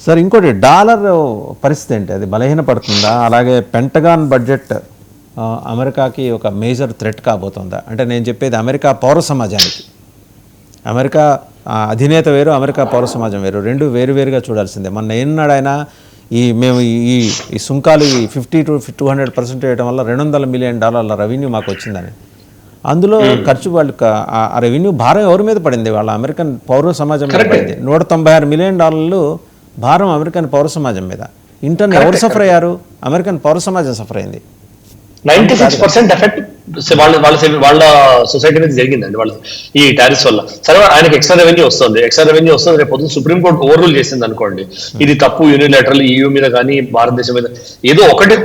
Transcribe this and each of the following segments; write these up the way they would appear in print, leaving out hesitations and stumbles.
Sir ఇంకోటి dollar పరిస్థితి ఏంటి, అది బలహీనపడుతుందా? అలాగే పెంటగాన్ బడ్జెట్ అమెరికాకి ఒక మేజర్ థ్రెట్ కాబోతుందా? అంటే నేను చెప్పేది అమెరికా పౌర సమాజానికి. అమెరికా అధినేత వేరు, అమెరికా పౌర సమాజం వేరు, రెండు వేరువేరుగా చూడాల్సిందే. మొన్న ఏనాడైనా మేము ఈ సుంకాలు 50 to 200% వేయడం వల్ల $200 మిలియన్ రెవెన్యూ మాకు వచ్చిందని, అందులో ఖర్చు వాళ్ళకి ఆ రెవెన్యూ భారం ఎవరి మీద పడింది? వాళ్ళ అమెరికన్ పౌర సమాజం మీద పడింది. $196 మిలియన్ భారం అమెరికన్ పౌర సమాజం మీద. ఇంటర్న్ ఎవరు సఫర్ అయ్యారు? అమెరికన్ పౌర సమాజం సఫర్ అయింది. 96% ఎఫెక్ట్ వాళ్ళ సొసైటీ మీద జరిగిందండి వాళ్ళ ఈ టారిఫ్స్ వల్ల. సరే ఆయనకి ఎక్స్ట్రా రెవెన్యూ వస్తుంది, రేపు పొద్దున సుప్రీంకోర్టు ఓవర్ రూల్ చేసింది అనుకోండి, ఇది తప్పు, యూనిలాటరల్ EU మీద కానీ భారతదేశం మీద ఏదో ఒకటి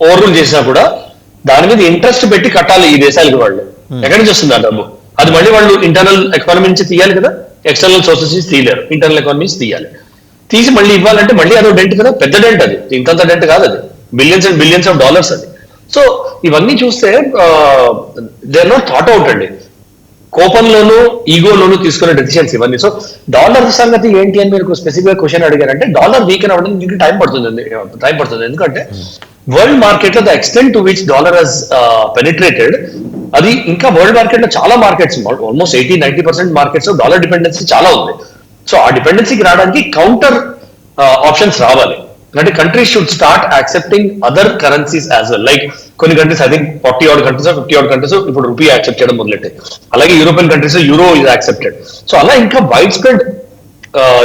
ఓవర్ రూల్ చేసినా కూడా దాని మీద ఇంట్రెస్ట్ పెట్టి కట్టాలి ఈ దేశాలకి. వాళ్ళు ఎక్కడి నుంచి వస్తుంది ఆ డబ్బు? అది మళ్ళీ వాళ్ళు ఇంటర్నల్ ఎకానమీ నుంచి తీయాలి కదా, ఎక్స్టర్నల్ సోర్సెస్ నుంచి తీయలేరు, ఇంటర్నల్ ఎకానమీ నుంచి తీయాలి. తీసి మళ్ళీ ఇవ్వాలంటే మళ్ళీ అదో డెంట్ కదా, పెద్ద డెంట్, అది ఇంతంత డెంట్ కాదు, అది billions and billions of dollars అది. సో ఇవన్నీ చూస్తే they are not thought out అండి, కోపంలోనూ ఈగోలోనూ తీసుకునే డెసిషన్స్ ఇవన్నీ. సో డాలర్ సంగతి ఏంటి అని మీరు స్పెసిఫిక్ క్వశ్చన్ అడిగారంటే, డాలర్ వీకెన్ అవ్వడానికి టైం పడుతుంది. ఎందుకంటే వరల్డ్ మార్కెట్ లో the extent to which dollar has penetrated, అది ఇంకా వరల్డ్ మార్కెట్ లో చాలా మార్కెట్స్, ఆల్మోస్ట్ 80-90% మార్కెట్స్ లో డాలర్ డిపెండెన్సీ చాలా ఉంది. సో ఆ డిపెండెన్సీకి రావడానికి కౌంటర్ ఆప్షన్స్ రావాలి. అంటే countries should start accepting other currencies as well. Like కొన్ని countries, I think 40 odd countries 50 odd countries ఇప్పుడు రూపీ యాక్సెప్ట్ చేయడం మొదలెట్టాయి. అలాగే European countries euro is accepted. So అలా ఇంకా వైడ్ స్ప్రెడ్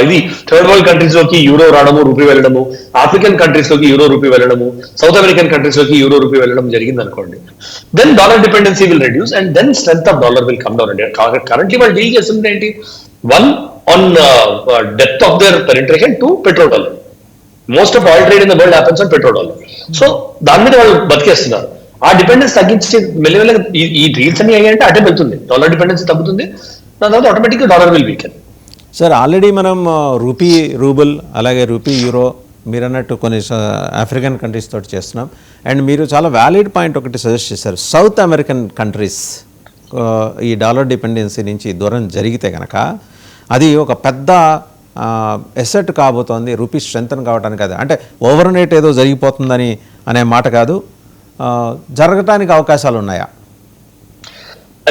ఇది థర్డ్ వరల్డ్ కంట్రీస్ లోకి యూరో రావడము, రూపీ వెళ్ళడము, ఆఫ్రికన్ కంట్రీస్ లోకి యూరో రూపీ వెళ్ళడము, సౌత్ అమెరికన్ కంట్రీస్ లోకి యూరో రూపీ వెళ్ళడం జరిగింది అనుకోండి, then dollar dependency will reduce and then strength of dollar will come down అండి. కరెంట్లీ వాళ్ళు డీల్ చేస్తుంది ఏంటి? One on depth of their penetration, to petrol dollar. Most of oil trade in the world happens on petrol dollar. So దాని మీద వాళ్ళు బతికేస్తున్నారు. ఆ dependence తగ్గించి మెల్లమెల్లగా ఈ డీల్స్ అన్ని అయ్యాయంటే అటే వెళ్తుంది, డాలర్ డిపెండెన్సీ తగ్గుతుంది, దాని తర్వాత ఆటోమేటిక్గా dollar will weaken. Sir already మనం రూబుల్ అలాగే రూపీ యూరో మీరు అన్నట్టు కొన్ని ఆఫ్రికన్ కంట్రీస్ తోటి చేస్తున్నాం. అండ్ మీరు చాలా వ్యాలిడ్ పాయింట్ ఒకటి సజెస్ట్ చేశారు, సౌత్ అమెరికన్ కంట్రీస్ ఈ డాలర్ డిపెండెన్సీ నుంచి దూరం జరిగితే కనుక అది ఒక పెద్ద ఎసెట్ కాబోతోంది రూపీ స్ట్రెంగ్తన్ కావడానికి. అది అంటే ఓవర్ నైట్ ఏదో జరిగిపోతుందని అనే మాట కాదు, జరగటానికి అవకాశాలు ఉన్నాయా?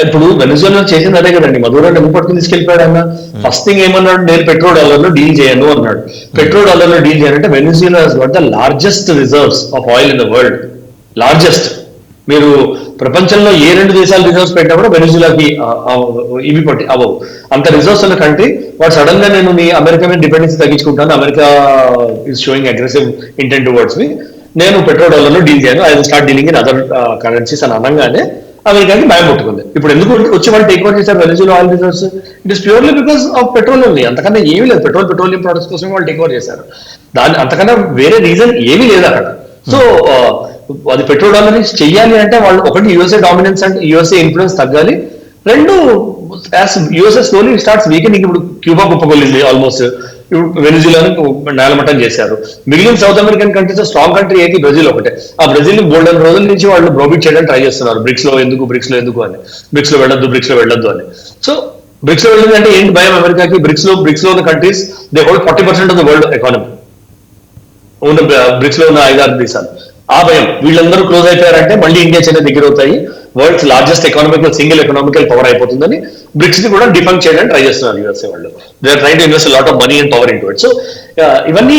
ఇప్పుడు వెనిజులా చేసింది అదే కదండి, మధురాన్ని ఎందుకు పట్టుకుని తీసుకెళ్ళిపోయాడు అన్న. ఫస్ట్ థింగ్ ఏమన్నాడు, నేను పెట్రోల్ డాలర్లో డీల్ చేయను అన్నాడు. పెట్రోల్ డాలర్లో డీల్ చేయాలంటే Venezuela has got the largest reserves of oil in the world, largest. మీరు ప్రపంచంలో ఏ రెండు దేశాలు రిజర్వ్స్ పెట్టినా కూడా వెనిజులాకి ఇవి పట్టి అవ్వవు, అంత రిజర్వ్స్ ఉన్న కంట్రీ. వాడు సడన్ గా నేను నీ అమెరికా మీద డిపెండెన్సీ తగ్గించుకుంటాను, America is showing aggressive intent towards me, నేను పెట్రోల్ డాలర్లో డీల్ చేయను, I will start dealing in other currencies అని అనగానే అమెరికాకి భయం పుట్టుకుంది. ఇప్పుడు ఎందుకు వచ్చి వాళ్ళు టేక్ ఓవర్ చేశారు Venezuela oil reserves? It is purely because of petrol ఉంది, అంతకన్నా ఏమీ లేదు. పెట్రోలియం ప్రొడక్ట్స్ కోసం వాళ్ళు టేక్ ఓవర్ చేశారు, అంతకన్నా వేరే రీజన్ ఏమీ లేదు అక్కడ. సో అది పెట్రోల్ డాలర్ చెయ్యాలి అంటే వాళ్ళు ఒకటి యుఎస్ఏ డామినెన్స్ అంటే యుఎస్ఏ ఇన్ఫ్లుయెన్స్ తగ్గాలి, రెండు యుఎస్ఏ స్లోలీ స్టార్ట్స్ వీకెనింగ్. ఇప్పుడు క్యూబా కుప్పకొల్లింది ఆల్మోస్ట్, ఇప్పుడు వెనిజులాని నేలమట్టం చేశారు. మిగిలిన south American countries strong country ఏంటి? బ్రెజిల్ ఒకటే. ఆ బ్రెజిల్ గోల్డెన్ రోజుల నుంచి వాళ్ళు బ్రోబిట్ చేయడానికి ట్రై చేస్తున్నారు, బ్రిక్స్ లో ఎందుకు అని, బ్రిక్స్ లో వెళ్ళొద్దు అని. సో బ్రిక్స్ లో వెళ్ళింది అంటే ఏంటి భయం అమెరికాకి? బ్రిక్స్ లో ఉన్న countries they hold 40% of the world economy, ఉన్న బ్రిక్స్ లో ఉన్న 5-6 దేశాలు. ఆ భయం, వీళ్ళందరూ క్లోజ్ అయిపోయారంటే మళ్ళీ ఇండియా చైనా దగ్గర అవుతాయి, world's largest single economical power అయిపోతుందని బ్రిక్స్ ని కూడా డిఫంక్ చేయడానికి ట్రై చేస్తున్నారు యూఎస్ఏ వాళ్ళు. They are trying to invest lot of money and power in to it. So ఇవన్నీ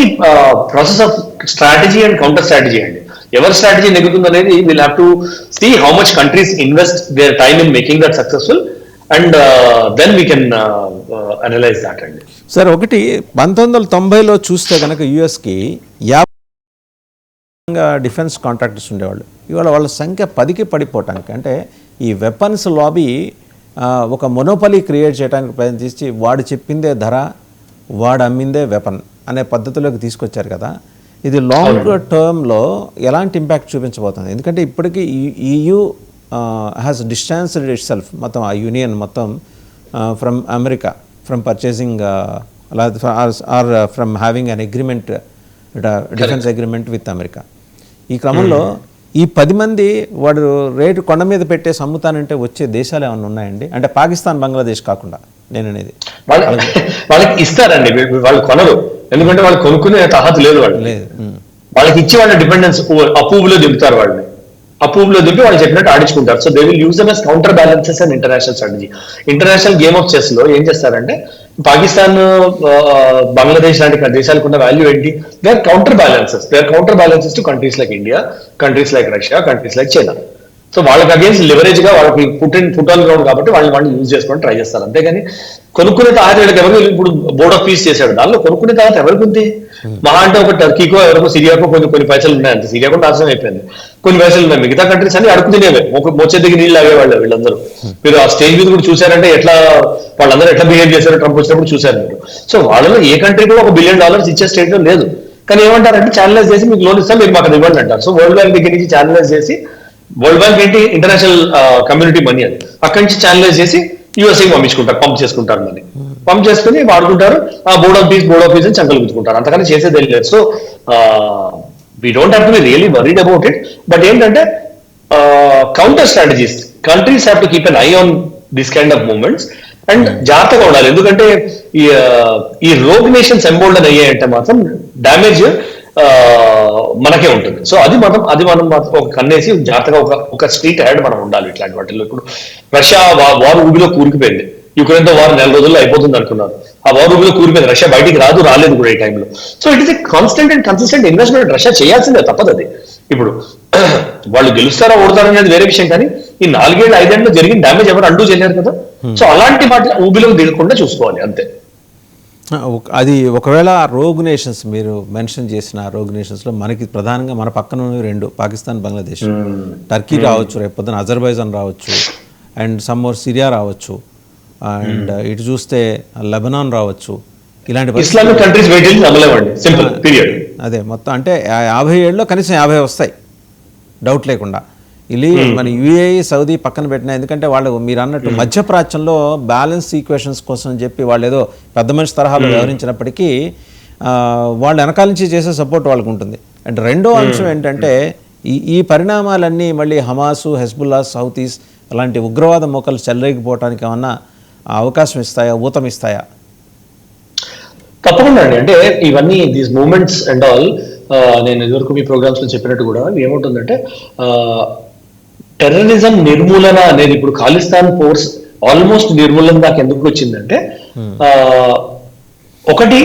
process of strategy and counter strategy అండి. ఎవరి స్ట్రాటజీ నెగ్గుతుంది అనేది will have to see how much countries invest their time in making that successful and then we can analyze that అండి. Sir ఒకటి 1990లో చూస్తే కనుక యుఎస్కి డిఫెన్స్ కాంట్రాక్టర్స్ ఉండేవాళ్ళు, ఇవాళ వాళ్ళ సంఖ్య 10కి పడిపోవటానికి, అంటే ఈ వెపన్స్ లాబీ ఒక మొనోపలీ క్రియేట్ చేయడానికి ప్రయత్నించి వాడు చెప్పిందే ధర, వాడు అమ్మిందే వెపన్ అనే పద్ధతిలోకి తీసుకొచ్చారు కదా. ఇది లాంగ్ టర్మ్లో ఎలాంటి ఇంపాక్ట్ చూపించబోతుంది? ఎందుకంటే ఇప్పటికీ EU has distanced itself, మొత్తం ఆ యూనియన్ మొత్తం from America, from purchasing or from having an agreement, defence agreement with America. ఈ క్రమంలో ఈ 10 మంది వాడు రేటు కొండ మీద పెట్టేసి అమ్ముతానంటే వచ్చే దేశాలు ఏమైనా ఉన్నాయండి? అంటే పాకిస్తాన్, బంగ్లాదేశ్ కాకుండా నేను అనేది. వాళ్ళకి ఇస్తారండి, వాళ్ళు కొనరు, ఎందుకంటే వాళ్ళు కొనుక్కునే తహత లేదు వాళ్ళు. వాళ్ళకి ఇచ్చి వాళ్ళ డిపెండెన్స్ అప్రూవ్లో దింపుతారు వాళ్ళని. అప్రూవ్లో దింపి వాళ్ళు చెప్పినట్టు ఆడించుకుంటారు. So they will use them as counter balances and international strategy. International game of chess లో ఏం చేస్తారంటే పాకిస్తాన్, బంగ్లాదేశ్ లాంటి దేశాలకు ఉన్న వాల్యూ ఏంటి? They are counterbalances to countries like India, countries like Russia, countries like China. So వాళ్ళకి against leverage గా వాళ్ళకి ఫుట్ ఆన్ గ్రౌండ్ కాబట్టి వాళ్ళు యూజ్ చేసుకొని ట్రై చేస్తారు. అంతేగాని కొనుక్కునే తాహత వీళ్ళకి ఎవరు, ఇప్పుడు బోర్డ్ ఆఫ్ పీస్ చేశాడు, దానిలో కొనుక్కునే తాహత ఎవరికి ఉంది? మహా అంటే ఒక టర్కీకో ఎవరికో సిరియాకో కొన్ని పైసలు ఉన్నాయి అంతే. సిరియా కూడా నాశనం అయిపోయింది, కొన్ని పైసలు ఉన్నాయి. మిగతా కంట్రీస్ అన్ని అడుగు తినేవే, మోచే దగ్గర నీళ్ళు ఆగేవాళ్ళు వీళ్ళందరూ. మీరు ఆ స్టేజ్ మీద కూడా చూసారంటే ఎట్లా వాళ్ళందరూ ఎట్లా బిహేవ్ చేశారో ట్రంప్ వచ్చినప్పుడు చూశారు మీరు. సో వాళ్ళలో ఏ కంట్రీ కూడా $1 బిలియన్ ఇచ్చే స్టేట్ లో లేదు. కానీ ఏమంటారంటే ఛానలైజ్ చేసి మీకు లోన్ ఇస్తాం, మీరు మాకు అది ఇవ్వండి అంటారు. సో వరల్డ్ బ్యాంక్ దగ్గర నుంచి ఛానలైజ్ చేసి, వరల్డ్ బ్యాంక్ ఏంటి, ఇంటర్నేషనల్ కమ్యూనిటీ మనీ అది, అక్కడి నుంచి ఛానలైజ్ చేసి యూఎస్ఏ పంపించుకుంటారు, పంప్ చేసుకుంటారు, మనీ పంప్ చేసుకుని వాడుకుంటారు. ఆ బోర్డ్ ఆఫ్ పీస్ అని చంకలు గుంజుకుంటారు. అంతకని చేసేది లేదు. So we don't have to be really worried about it. But ఏంటంటే counter strategies, countries have to keep an eye on this kind of movements and జాగ్రత్తగా ఉండాలి. ఎందుకంటే ఈ రోగ్ నేషన్స్ ఎంబోల్డన్ అయ్యాయంటే మాత్రం డ్యామేజ్ మనకే ఉంటుంది. సో అది మనం ఒక కన్నేసి జాగ్రత్తగా ఒక స్ట్రీట్ హెడ్ మనం ఉండాలి ఇట్లాంటి వాటిల్లో. ఇప్పుడు రష్యా వార్ ఊబిలో కూరుకుపోయింది, యుక్రెయిన్ తో వార్ 4 రోజుల్లో అయిపోతుంది అనుకున్నారు. ఆ వార్ ఊబిలో కూరిపోయింది, రష్యా బయటికి రాలేదు కూడా ఈ టైంలో. So it is a constant and consistent investment Russia చేయాల్సిందే, తప్పదు అది. ఇప్పుడు వాళ్ళు గెలుస్తారా ఓడతారా అనేది వేరే విషయం, కానీ ఈ 4-5 ఏళ్ళలో జరిగిన డ్యామేజ్ ఎవరు అంటూ చేయలేరు కదా. సో అలాంటి వాటి ఊబిలోకి దిగకుండా చూసుకోవాలి అంతే. అది ఒకవేళ రోగ్ నేషన్స్, మీరు మెన్షన్ చేసిన రోగ్ నేషన్స్లో మనకి ప్రధానంగా మన పక్కన 2, పాకిస్తాన్, బంగ్లాదేశ్, టర్కీ రావచ్చు, రేపు పొద్దున అజర్బైజాన్ రావచ్చు, అండ్ సమ్మోర్ సిరియా రావచ్చు, అండ్ ఇటు చూస్తే లెబనాన్ రావచ్చు. ఇలాంటి ఇస్లామిక్ కంట్రీస్ సింపుల్ పీరియడ్. అదే మొత్తం అంటే 50 ఏళ్ళలో కనీసం 50 వస్తాయి, డౌట్ లేకుండా. ఇది మన యుఏఈ, సౌదీ పక్కన పెట్టిన, ఎందుకంటే వాళ్ళు మీరు అన్నట్టు మధ్యప్రాచ్యంలో బ్యాలెన్స్ ఈక్వేషన్స్ కోసం చెప్పి వాళ్ళు ఏదో పెద్ద మనిషి తరహాలో వ్యవహరించినప్పటికీ వాళ్ళు వెనకాల నుంచి చేసే సపోర్ట్ వాళ్ళకు ఉంటుంది. అండ్ రెండో అంశం ఏంటంటే ఈ పరిణామాలన్నీ మళ్ళీ హమాసు, హెజ్బుల్లా, హౌతీస్ అలాంటి ఉగ్రవాద మోకలు చెలరేగిపోవటానికి ఏమన్నా అవకాశం ఇస్తాయా, ఊతం ఇస్తాయా? తప్పకుండా అండి. అంటే ఇవన్నీ దీస్ మూమెంట్స్ అండ్ ఆల్, నేను ఇదివరకు మీ ప్రోగ్రామ్స్ లో చెప్పినట్టు కూడా ఏముంటుందంటే టెర్రరిజం నిర్మూలన అనేది ఇప్పుడు ఖాలిస్తాన్ ఫోర్స్ ఆల్మోస్ట్ నిర్మూలన దాకా ఎందుకు వచ్చిందంటే ఒకటి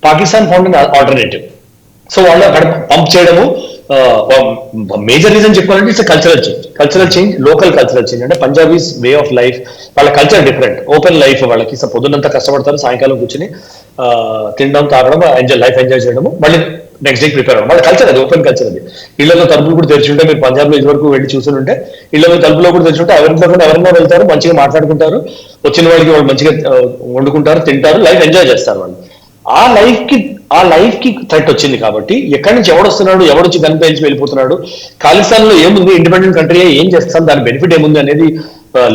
పాకిస్తాన్ ఫౌండ్ ఆల్టర్నేటివ్. సో వాళ్ళు అక్కడ పంప్ చేయడము మేజర్ రీజన్ చెప్పాలంటే it's cultural change, local cultural change. అంటే పంజాబీస్ వే ఆఫ్ లైఫ్, వాళ్ళ కల్చర్ డిఫరెంట్, ఓపెన్ లైఫ్ వాళ్ళకి. పొద్దున్నంతా కష్టపడతారు, సాయంకాలం కూర్చొని తినడం, తాగడం, లైఫ్ ఎంజాయ్ చేయడము, మళ్ళీ నెక్స్ట్ డే ప్రిపేర్ అవ్వడం. వాళ్ళ కల్చర్ అది, ఓపెన్ కల్చర్ అది. ఇళ్లలో తలుపులు కూడా తెరిచి ఉంటే, మీరు పంజాబ్ లో ఇదివరకు వెళ్ళి చూస్తుంటే ఇళ్లలో తలుపులో కూడా తెరిచి ఉంటే ఎవరినో వెళ్తారు, మంచిగా మాట్లాడుకుంటారు, వచ్చిన వాళ్ళకి వాళ్ళు మంచిగా వండుకుంటారు, తింటారు, లైఫ్ ఎంజాయ్ చేస్తారు వాళ్ళు. ఆ లైఫ్ కి థ్రెట్ వచ్చింది కాబట్టి ఎక్కడి నుంచి ఎవడొస్తున్నాడు, ఎవడొచ్చి గన్ పేల్చి వెళ్ళిపోతున్నాడు, ఖాళిస్తాన్ లో ఏముంది, ఇండిపెండెంట్ కంట్రీ ఏం చేస్తాం, దాని బెనిఫిట్ ఏముంది అనేది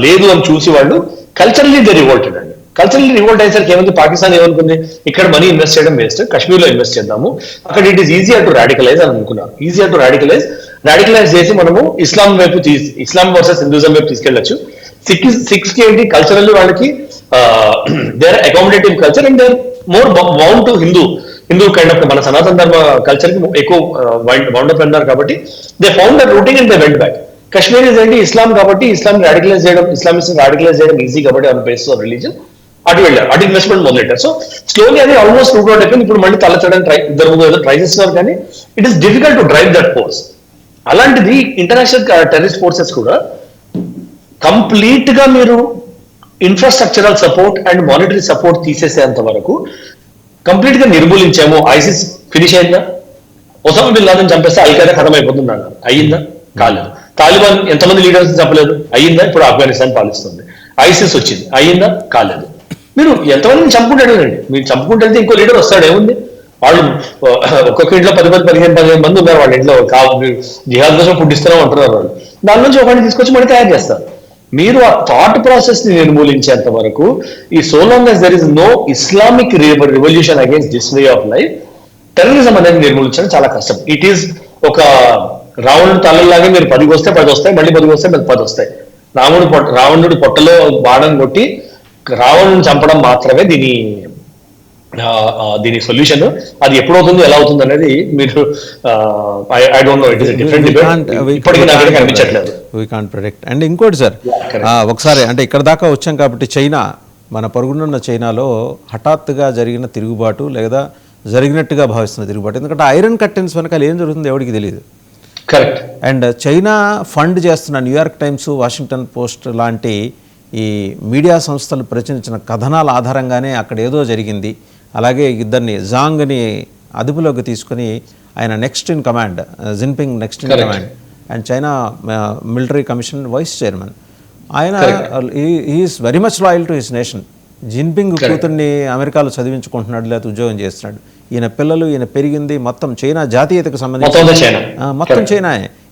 లేదు అని చూసి వాళ్ళు కల్చరల్లీ దే రివోల్టెడ్ అండి. కల్చరల్లీ రివోల్ట్ అయ్యేసరికి ఏముంది, పాకిస్తాన్ ఏమనుకుంది, ఇక్కడ మనీ ఇన్వెస్ట్ చేయడం వేస్ట్, కశ్మీర్ లో ఇన్వెస్ట్ చేద్దాము, అక్కడ it is easier to radicalise అని అనుకున్నారు. ఈజియర్ టు రాడికలైజ్ చేసి మనము ఇస్లాం వర్సెస్ హిందూజం వైపు తీసుకెళ్లొచ్చు. సిక్స్ కి ఏంటి, కల్చరల్లీ వాళ్ళకి their accommodative culture and they're more bound to Hindu kind of, మన సనాతన ధర్మ కల్చర్ కి ఎక్కువ బౌండ్ అప్ అన్నారు కాబట్టి they found that routing and they went back. Kashmir ఏంటి, ఇస్లాం కాబట్టి ఇస్లాం రాడికలైజ్ చేయడం ఈజీ కాబట్టి ఆన్ బేసిస్ ఆఫ్ రిలీజన్ అటు వెళ్ళారు, అటు ఇన్వెస్ట్మెంట్ మొదలెట్టారు. సో స్లోలీ అది ఆల్మోస్ట్ రూట్ అవుట్ అయిపోయింది. ఇప్పుడు మళ్ళీ తలచడానికి ఇద్దరు ట్రై చేస్తున్నారు, కానీ it is difficult to drive that force. అలాంటిది ఇంటర్నేషనల్ టెర్రరిస్ట్ ఫోర్సెస్ కూడా కంప్లీట్ గా మీరు infrastructural support and monetary support తీసేసేంత వరకు కంప్లీట్ గా నిర్మూలించాము. ఐసిస్ ఫినిష్ అయిందా? ఒసామా బిన్ లాదెన్ చంపేస్తే అల్ఖైదా ఖతం అయిపోతుంది అన్నారు, అయ్యిందా? కాలేదు. తాలిబాన్ ఎంతమంది లీడర్స్ చంపలేదు, అయ్యిందా? ఇప్పుడు ఆఫ్ఘనిస్తాన్ పాలిస్తుంది. ఐసిస్ వచ్చింది, అయ్యిందా? కాలేదు. మీరు ఎంతమందిని చంపుకుంటాడు, మీరు చంపుకుంటే ఇంకో లీడర్ వస్తాడు, ఏముంది? వాళ్ళు ఒక్కొక్క ఇంట్లో 10-15 మంది ఉన్నారు, వాళ్ళ ఇంట్లో జిహాద్ కోసం ఫుడ్ ఇస్తూనే ఉంటున్నారు వాళ్ళు. దాని నుంచి ఒకరిని తీసుకొచ్చి మళ్ళీ తయారు చేస్తారు. మీరు ఆ థాట్ ప్రాసెస్ ని నిర్మూలించేంత వరకు, ఈ so long as there is no Islamic revolution against this way of life, terrorism అనేది నిర్మూలించడం చాలా కష్టం. ఇట్ ఈస్ ఒక రావణుడు తలలాగే మీరు 10 వస్తే 10 వస్తాయి, మళ్ళీ 10 వస్తే 10 వస్తాయి. రావణుడి పొట్టలో బాణం కొట్టి రావణుని చంపడం మాత్రమే దీని సొల్యూషన్. అది ఎప్పుడు అవుతుంది, ఎలా అవుతుంది అనేది మీరు I don't know, it is different debate. ఇప్పటికీ నాకు కనిపించట్లేదు. We can't predict. అండ్ ఇంకోటి సార్, ఒకసారి అంటే ఇక్కడ దాకా వచ్చాం కాబట్టి, చైనా, మన పొరుగునున్న చైనాలో హఠాత్తుగా జరిగిన తిరుగుబాటు లేదా జరిగినట్టుగా భావిస్తున్న తిరుగుబాటు, ఎందుకంటే ఐరన్ కర్టెన్స్ వెనకాల ఏం జరుగుతుందో ఎవరికి తెలియదు. కరెక్ట్. అండ్ చైనా ఫండ్ చేస్తున్న న్యూయార్క్ టైమ్స్, వాషింగ్టన్ పోస్ట్ లాంటి ఈ మీడియా సంస్థలు ప్రచురించిన కథనాల ఆధారంగానే అక్కడ ఏదో జరిగింది, అలాగే ఇద్దరిని జాంగ్ని అదుపులోకి తీసుకుని ఆయన next in command, Jinping next in command and China military commission vice chairman, ఆయన is very much loyal to his nation. Jinping కూతుర్ని అమెరికాలో చదివించుకుంటున్నాడు, లేకపోతే ఉద్యోగం చేస్తున్నాడు. ఈయన పిల్లలు, ఈయన పెరిగింది మొత్తం చైనా జాతీయతకు సంబంధించి, మొత్తం చైనా.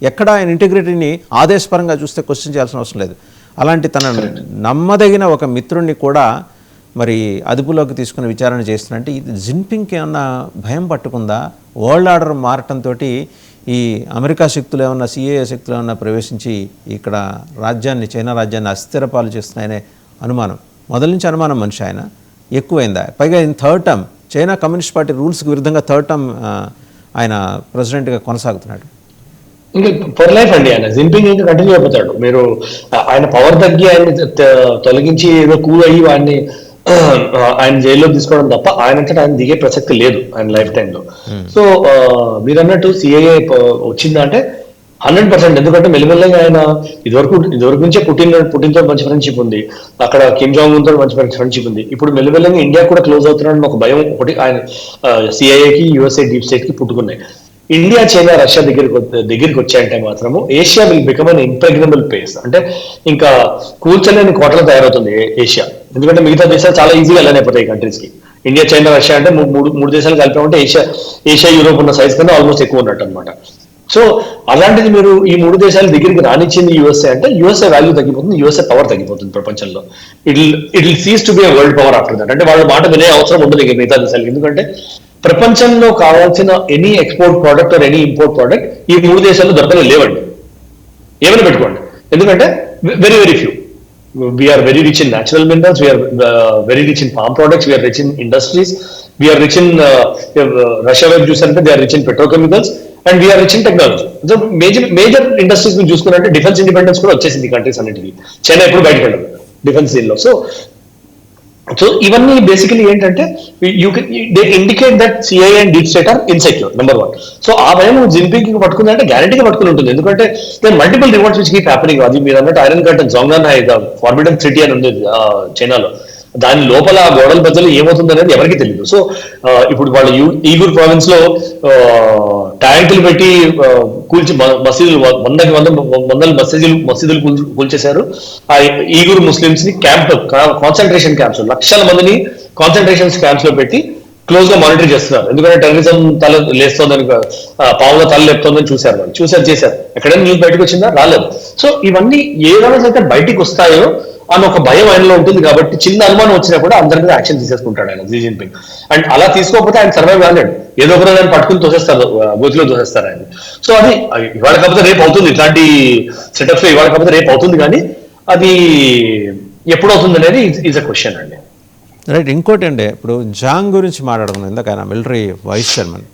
ఎక్కడ ఆయన ఇంటిగ్రిటీని ఆదేశపరంగా చూస్తే క్వశ్చన్ చేయాల్సిన అవసరం లేదు. అలాంటి తన నమ్మదగిన ఒక మిత్రుడిని కూడా మరి అదుపులోకి తీసుకుని విచారణ చేస్తున్నట్టు ఇది జిన్పింగ్కి ఏమన్నా భయం పట్టుకుందా? వరల్డ్ ఆర్డర్ మారటంతో ఈ అమెరికా శక్తులు ఏమన్నా, సిఏఏ శక్తులు ఏమన్నా ప్రవేశించి ఇక్కడ రాజ్యాన్ని, చైనా రాజ్యాన్ని అస్థిరపాలు చేస్తున్నాయనే అనుమానం, మొదటి నుంచి అనుమానం మనిషి ఆయన, ఎక్కువైందా? పైగా in third term China communist party రూల్స్కి విరుద్ధంగా థర్డ్ టర్మ్ ఆయన ప్రెసిడెంట్గా కొనసాగుతున్నాడు. ఇంకా ఫర్ లైఫ్ అండి ఆయన. జిన్పింగ్ ఇంకా కంటిన్యూ అయిపోతాడు. మీరు ఆయన పవర్ తగ్గి ఆయన తొలగించి ఏదో కూల్ అయ్యి వాడిని ఆయన జైల్లో తీసుకోవడం తప్ప ఆయనంతటా ఆయన దిగే ప్రసక్తి లేదు ఆయన లైఫ్ టైంలో. సో మీరు అన్నట్టు సిఐఏ వచ్చిందంటే 100%. ఎందుకంటే మెల్లిమెల్లగా ఆయన ఇదివరకు నుంచే పుటిన్తో మంచి ఫ్రెండ్షిప్ ఉంది, అక్కడ కిమ్ జాంగ్ ఉన్ తో మంచి ఫ్రెండ్షిప్ ఉంది. ఇప్పుడు మెల్లిమెల్లగా ఇండియా కూడా క్లోజ్ అవుతున్నాడని ఒక భయం ఒకటి ఆయన సిఐఏకి, యుఎస్ఏ డీప్ స్టేట్ కి పుట్టుకున్నాయి. ఇండియా, చైనా, రష్యా దగ్గరికి వచ్చాయంటే మాత్రము Asia will become an impregnable place. అంటే ఇంకా కూల్చలేని కోటలు తయారవుతుంది ఏషియా. ఎందుకంటే మిగతా దేశాలు చాలా ఈజీగా వెళ్ళలేకపోతాయి ఈ కంట్రీస్ కి. ఇండియా, చైనా, రష్యా అంటే మూడు దేశాలు కలిపామంటే ఏషియా యూరోప్ ఉన్న సైజ్ కన్నా ఆల్మోస్ట్ ఎక్కువ ఉన్నట్టు అనమాట. సో అలాంటిది మీరు ఈ 3 దేశాల దగ్గరికి రానిచ్చింది యుఎస్ఏ అంటే యుఎస్ఏ వాల్యూ తగ్గిపోతుంది, యుఎస్ఏ పవర్ తగ్గిపోతుంది ప్రపంచంలో. It will cease to be a world power after that. అంటే వాళ్ళ మాట వినే అవసరం ఉండదు ఇక మిగతా దేశాలకి. ఎందుకంటే ప్రపంచంలో కావాల్సిన any export product or any import product ఈ 3 దేశాల్లో దొరకలే లేవండి. ఏమైనా పెట్టుకోండి. ఎందుకంటే very very few. We're very rich in natural minerals, we're very rich in farm products, we're rich in industries, we're rich in Russia వైపు చూసారంటే they are rich in petrochemicals and we're rich in technology. So major industries మీరు చూసుకున్నారంటే defence independence కూడా వచ్చేసింది countries అన్నిటికీ. China ఎప్పుడు బయటకు వెళ్ళదు డిఫెన్స్ దీనిలో. సో ఇవన్నీ బేసికలీ ఏంటంటే they indicate that CIA and deep state or insecure, number 1. So ఆ భయం జిన్పింగ్ కి పట్టుకుందంటే గ్యారంటీగా పట్టుకుని ఉంటుంది. ఎందుకంటే they multiple rewards which keep happening. అది మీరు అన్నట్టు ఐరన్ కర్టన్, జోంగ్నాన్ ఫార్బిడన్ సిటీ అని ఉంది చైనాలో. దాని లోపల గోడల బద్దలు ఏమవుతుంది అనేది ఎవరికి తెలియదు. సో ఇప్పుడు వాళ్ళు ఈగూర్ ప్రావిన్స్ లో ట్యాంకులు పెట్టి కూల్చి మసీదులు వందల మసీదులు కూల్చేశారు. ఆ ఈగూర్ ముస్లిమ్స్ ని కాన్సన్ట్రేషన్ క్యాంప్స్, లక్షల మందిని కాన్సన్ట్రేషన్ క్యాంప్స్ లో పెట్టి క్లోజ్ గా మానిటర్ చేస్తున్నారు. ఎందుకంటే టెర్రరిజం తల లేస్తోందని, పావుల తల లేపుతోందని చూశారు వాళ్ళు. చేశారు. ఎక్కడైనా న్యూస్ బయటకు వచ్చిందా? రాలేదు. సో ఇవన్నీ ఏ రోజు అయితే బయటికి వస్తాయో అని ఒక భయం ఆయనలో ఉంటుంది. కాబట్టి చిన్న అనుమానం వచ్చినా కూడా అందరి మీద యాక్షన్ తీసేసుకుంటాడు ఆయన జీ జిన్పింగ్. అండ్ అలా తీసుకోకపోతే ఆయన సర్వైవ్ కాలేడు. ఏదో ఒక రోజు ఆయన పట్టుకుని తోసేస్తారు, గోతిలో తోసేస్తారు ఆయన. సో అది ఇవాళ కాకపోతే రేపు అవుతుంది. ఇట్లాంటి సెటప్స్ ఇవాళ కాకపోతే రేపు అవుతుంది, కానీ అది ఎప్పుడు అవుతుంది అనేది ఈజ్ అ క్వశ్చన్ అండి. రైట్. ఇంకోటి అండి, ఇప్పుడు జాంగ్ గురించి మాట్లాడుకున్నాం ఇందాక. ఆయన మిలిటరీ వైస్ చైర్మన్,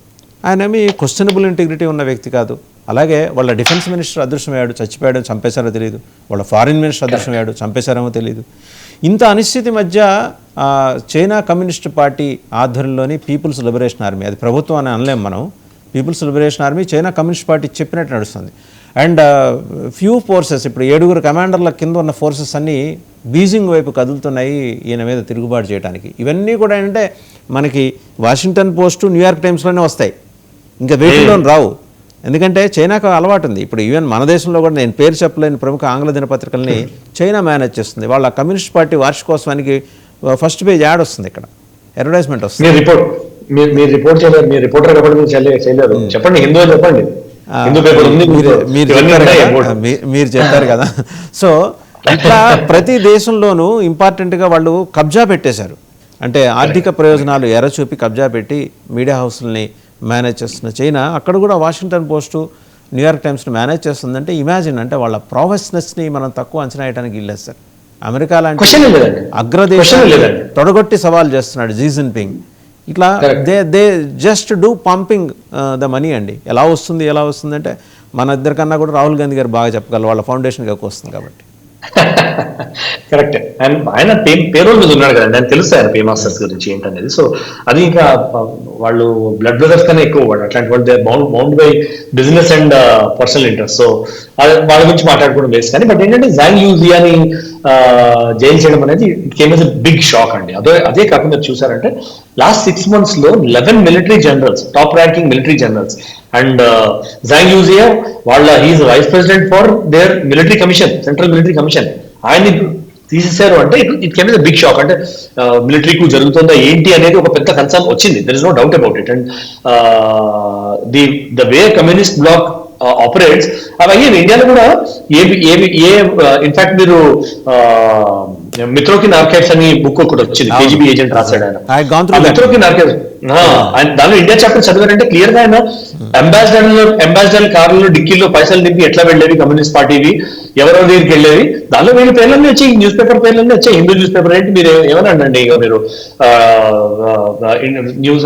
ఆయన ఏమి క్వశ్చనబుల్ ఇంటిగ్రిటీ ఉన్న వ్యక్తి కాదు. అలాగే వాళ్ళ డిఫెన్స్ మినిస్టర్ అదృశ్యమయ్యాడు, చచ్చిపోయాడు, చంపేశారో తెలియదు. వాళ్ళ ఫారిన్ మినిస్టర్ అదృశ్యమయ్యాడు, చంపేశారేమో తెలియదు. ఇంత అనిశ్చితి మధ్య చైనా కమ్యూనిస్ట్ పార్టీ ఆధ్వర్యంలోని పీపుల్స్ లిబరేషన్ ఆర్మీ, అది ప్రభుత్వం అని అనలేం మనం, people's liberation army China communist party చెప్పినట్టు నడుస్తుంది. అండ్ ఫ్యూ ఫోర్సెస్, ఇప్పుడు 7 కమాండర్ల కింద ఉన్న ఫోర్సెస్ అన్నీ బీజింగ్ వైపు కదులుతున్నాయి ఈయన మీద తిరుగుబాటు చేయడానికి. ఇవన్నీ కూడా ఏంటంటే మనకి వాషింగ్టన్ పోస్టు, న్యూయార్క్ టైమ్స్లోనే వస్తాయి, ఇంకా వేటిలోని రావు. ఎందుకంటే చైనాకు అలవాటు ఉంది. ఇప్పుడు ఈవెన్ మన దేశంలో కూడా నేను పేరు చెప్పలేని ప్రముఖ ఆంగ్ల దినపత్రికల్ని చైనా మేనేజ్ చేస్తుంది. వాళ్ళ కమ్యూనిస్ట్ పార్టీ వార్షికోత్సవానికి ఫస్ట్ పేజ్ యాడ్ వస్తుంది, ఇక్కడ అడ్వర్టైజ్మెంట్ వస్తుంది. మీరు రిపోర్ట్ చేయలేరు, మీరు రిపోర్టర్ కాబట్టి చేయలేరు. చెప్పండి, హిందూ చెప్పండి. మీరు చెప్పారు కదా. సో ఇట్లా ప్రతి దేశంలోనూ ఇంపార్టెంట్గా వాళ్ళు కబ్జా పెట్టేశారు. అంటే ఆర్థిక ప్రయోజనాలు ఎరచూపి కబ్జా పెట్టి మీడియా హౌస్లని మేనేజ్ చేస్తున్న చైనా అక్కడ కూడా వాషింగ్టన్ పోస్టు, న్యూయార్క్ టైమ్స్ని మేనేజ్ చేస్తుందంటే ఇమాజిన్, అంటే వాళ్ళ ప్రావెస్నెస్ని మనం తక్కువ అంచనా వేయడానికి వీల్లేదు సార్. అమెరికా లాంటి అగ్రదేశాన్ని తొడగొట్టి సవాల్ చేస్తున్నాడు జీ జిన్పింగ్. ఇట్లా they just do pumping the money అండి. ఎలా వస్తుంది అంటే మన ఇద్దరికన్నా కూడా రాహుల్ గాంధీ గారు బాగా చెప్పగలరు, వాళ్ళ ఫౌండేషన్కి ఎక్కువ వస్తుంది కాబట్టి. కరెక్ట్. ఆయన పేరోల్ మీద ఉన్నాడు కదండి, ఆయన తెలుసు ఆయన పే మాస్టర్స్ గురించి ఏంటనేది. సో అది ఇంకా వాళ్ళు బ్లడ్ బ్రదర్స్ కన్నా ఎక్కువ వాడు అట్లాంటి వాళ్ళు, they bound by business and personal interest. So వాళ్ళ గురించి మాట్లాడుకోవడం వేస్ట్. కానీ బట్ ఏంటంటే జాంగ్ యూజియాని జైలు చేయడం అనేది it came as a big shock అండి. అదే కాకుండా చూసారంటే లాస్ట్ 6 months లో 11 military generals, top ranking military generals and Zhang Youxia వాళ్ళ he is vice president for their military commission, central military commission, ఆయన్ని తీసేశారు అంటే ఇట్ కెమ్ ఇస్ బిగ్ షాక్. అంటే మిలిటరీకు జరుగుతుందా ఏంటి అనేది ఒక పెద్ద కన్సర్న్ వచ్చింది. There is no doubt about it. And the way communist bloc operates అవన్నీ ఇండియాలో కూడా ఇన్ఫాక్ట్ మీరు మిత్రోకి ఆర్కైవ్స్ అని బుక్ ఒకటి వచ్చింది, కేజీబీ ఏజెంట్ రాశాడు ఆయన. మిత్రోకి ఆర్కైవ్స్ దానిలో ఇండియా చాప్టర్ చదివారంటే క్లియర్ గా ఆయన అంబాసిడర్ కార్లలో డిక్కీలో పైసలు నింపి ఎట్లా వెళ్ళేవి కమ్యూనిస్ట్ పార్టీవి, ఎవరెవరి దగ్గరికి వెళ్ళేవి, దానిలో వీళ్ళ పేర్లన్నీ వచ్చాయి, న్యూస్ పేపర్ పేర్లన్నీ వచ్చాయి. హిందూ న్యూస్ పేపర్ ఏంటి మీరు ఏమనండి, ఇక మీరు న్యూస్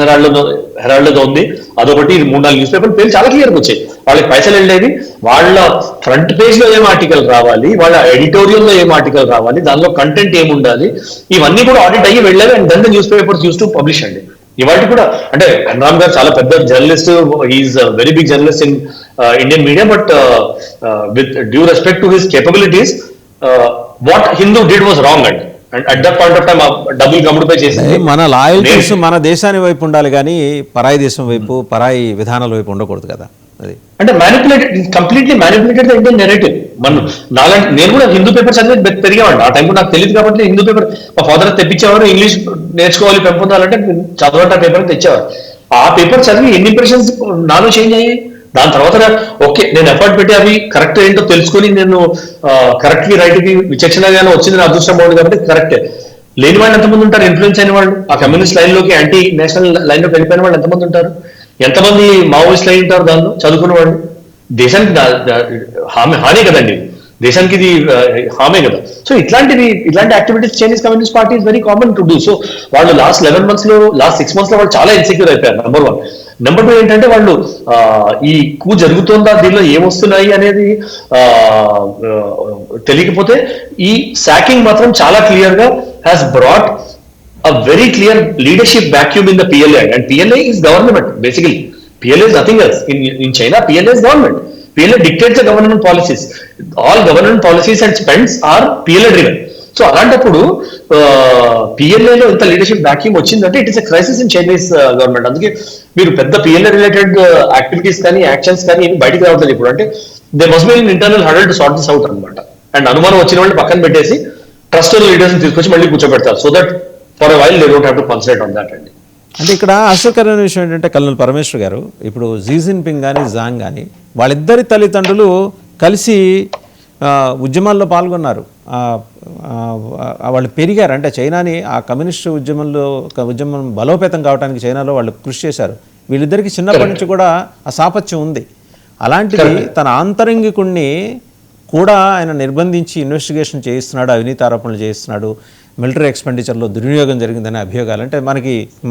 హెరాల్డ్ ఉంది అదొకటి, 3-4 న్యూస్ పేపర్ పేర్లు చాలా క్లియర్గా వచ్చాయి. వాళ్ళకి పైసలు వెళ్ళేవి, వాళ్ళ ఫ్రంట్ పేజ్ లో ఏం ఆర్టికల్ రావాలి, వాళ్ళ ఎడిటోరియల్ లో ఏం ఆర్టికల్ రావాలి, దానిలో కంటెంట్ ఏముండాలి, ఇవన్నీ కూడా ఆడిట్ అయ్యి వెళ్ళేవి. And then the news papers use to publish అండి. ఇవాటి కూడా అంటే ఎన్రామ్ గారు చాలా పెద్ద journalist, he's very big journalist in Indian media, but with due respect to his capabilities what Hindu did was wrong అండి. And at that point of time డబ్బులు కమ్ముడుపై చేసింది. మన లాయల్టీస్ మన దేశాని వైపు ఉండాలి కానీ పరాయి దేశం వైపు, పరాయి విధానాల వైపు ఉండకూడదు కదా. అది అంటే completely manipulated the Indian narrative. నేను కూడా హిందూ పేపర్ చదివి పెరిగామండి. ఆ టైంలో నాకు తెలియదు కాబట్టి హిందూ పేపర్ మా ఫాదర్ తెప్పించేవారు, ఇంగ్లీష్ నేర్చుకోవాలి పెంపొందాలంటే చదవండి ఆ పేపర్ తెచ్చేవారు. ఆ పేపర్ చదివి ఎన్ని ఇంప్రెషన్స్ నాలో చేంజ్ అయ్యాయి. దాని తర్వాత ఓకే నేను ఎఫర్ట్ పెట్టి అవి కరెక్ట్ ఏంటో తెలుసుకొని నేను కరెక్ట్ కి రైట్ కి విచక్షణగానే వచ్చింది, నా అదృష్టం బాగుంది కాబట్టి కరెక్టే. లేని వాళ్ళు ఎంతమంది ఉంటారు, ఇన్ఫ్లుయెన్స్ అయిన వాళ్ళు, ఆ కమ్యూనిస్ట్ లైన్ లోకి యాంటీ నేషనల్ లైన్ లోకి వెళ్ళిపోయిన వాళ్ళు ఎంతమంది ఉంటారు, ఎంతమంది మావోయిస్ట్ లైన్ ఉంటారు దానిలో చదువుకున్న వాళ్ళు. దేశానికి హాని కదండి, దేశానికి ఇది హామే కదా. సో ఇట్లాంటి activities Chinese communist party is very common to do. So వాళ్ళు లాస్ట్ 11 months లో, లాస్ట్ 6 months లో వాళ్ళు చాలా ఇన్సెక్యూర్ అయిపోయారు. నెంబర్ 1. నెంబర్ 2 ఏంటంటే వాళ్ళు ఈ కూ జరుగుతుందా, దీనిలో ఏమొస్తున్నాయి అనేది తెలియకపోతే ఈ సాకింగ్ మాత్రం చాలా క్లియర్ గా has brought a very clear leadership vacuum in the PLA, and PLA is government basically. PLA is nothing else. In China, PLA is government. PLA dictates the government policies. All government policies and spends are PLA driven. So అలాంటప్పుడు పిఎల్ఏలో ఇంత leadership vacuum వచ్చిందంటే it is a crisis in Chinese government. అందుకే మీరు పెద్ద PLA related activities కానీ actions కానీ బయటకు రావట్లేదు ఇప్పుడు. అంటే they must be in internal hurdle to sort this out అనమాట. అండ్ అనుమానం వచ్చిన వాళ్ళు పక్కన పెట్టేసి ట్రస్ట్ లీడర్స్ తీసుకొచ్చి మళ్ళీ కూర్చోబెడతారు. So that for a while they don't have to concentrate on that అండి. అంటే ఇక్కడ ఆశ్చర్యకరమైన విషయం ఏంటంటే కల్నల్ పరమేశ్వర్ గారు, ఇప్పుడు జీ జిన్పింగ్ కానీ జాంగ్ కానీ వాళ్ళిద్దరి తల్లిదండ్రులు కలిసి ఉద్యమాల్లో పాల్గొన్నారు, వాళ్ళు పెరిగారు. అంటే చైనాని ఆ కమ్యూనిస్ట్ ఉద్యమం బలోపేతం కావడానికి చైనాలో వాళ్ళు కృషి చేశారు. వీళ్ళిద్దరికి చిన్నప్పటి నుంచి కూడా ఆ సాపత్యం ఉంది. అలాంటిది తన ఆంతరంగికుణ్ణి కూడా ఆయన నిర్బంధించి ఇన్వెస్టిగేషన్ చేయిస్తున్నాడు, అవినీతి ఆరోపణలు చేయిస్తున్నాడు, మిలిటరీ ఎక్స్పెండిచర్లో దుర్వినియోగం జరిగిందనే అభియోగాలు. అంటే